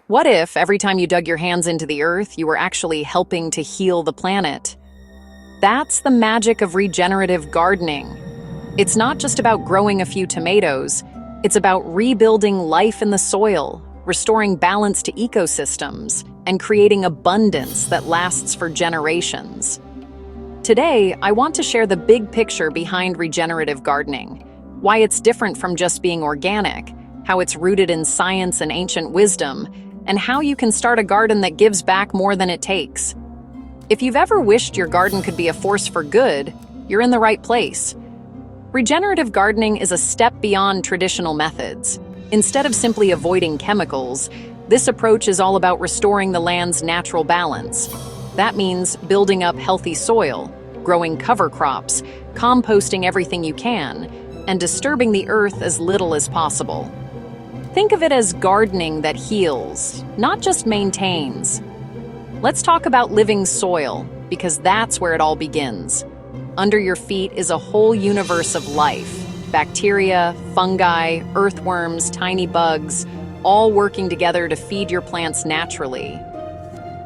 What if every time you dug your hands into the earth, you were actually helping to heal the planet? That's the magic of regenerative gardening. It's not just about growing a few tomatoes, it's about rebuilding life in the soil, restoring balance to ecosystems, and creating abundance that lasts for generations. Today, I want to share the big picture behind regenerative gardening, why it's different from just being organic, how it's rooted in science and ancient wisdom, and how you can start a garden that gives back more than it takes. If you've ever wished your garden could be a force for good, you're in the right place. Regenerative gardening is a step beyond traditional methods. Instead of simply avoiding chemicals, this approach is all about restoring the land's natural balance. That means building up healthy soil, growing cover crops, composting everything you can, and disturbing the earth as little as possible. Think of it as gardening that heals, not just maintains. Let's talk about living soil, because that's where it all begins. Under your feet is a whole universe of life. Bacteria, fungi, earthworms, tiny bugs, all working together to feed your plants naturally.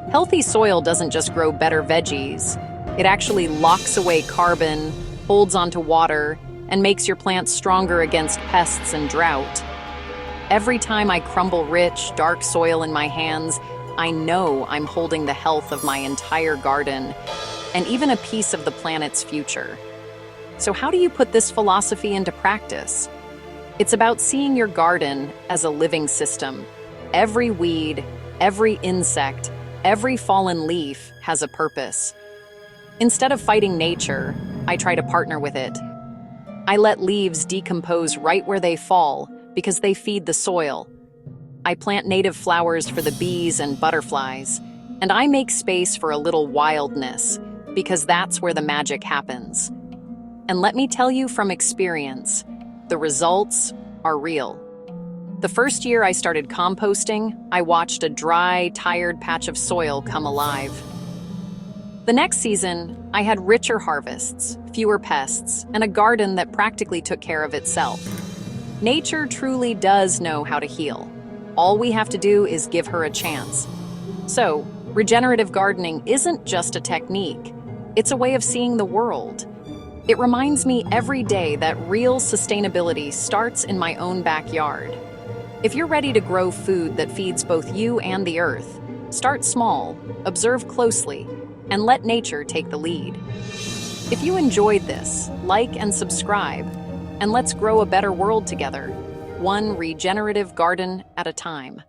Healthy soil doesn't just grow better veggies. It actually locks away carbon, holds onto water, and makes your plants stronger against pests and drought. Every time I crumble rich, dark soil in my hands, I know I'm holding the health of my entire garden and even a piece of the planet's future. So how do you put this philosophy into practice? It's about seeing your garden as a living system. Every weed, every insect, every fallen leaf has a purpose. Instead of fighting nature, I try to partner with it. I let leaves decompose right where they fall, because they feed the soil. I plant native flowers for the bees and butterflies, and I make space for a little wildness, because that's where the magic happens. And let me tell you from experience, the results are real. The first year I started composting, I watched a dry, tired patch of soil come alive. The next season, I had richer harvests, fewer pests, and a garden that practically took care of itself. Nature truly does know how to heal. All we have to do is give her a chance. So, regenerative gardening isn't just a technique. It's a way of seeing the world. It reminds me every day that real sustainability starts in my own backyard. If you're ready to grow food that feeds both you and the earth, start small, observe closely, and let nature take the lead. If you enjoyed this, like and subscribe, and let's grow a better world together, one regenerative garden at a time.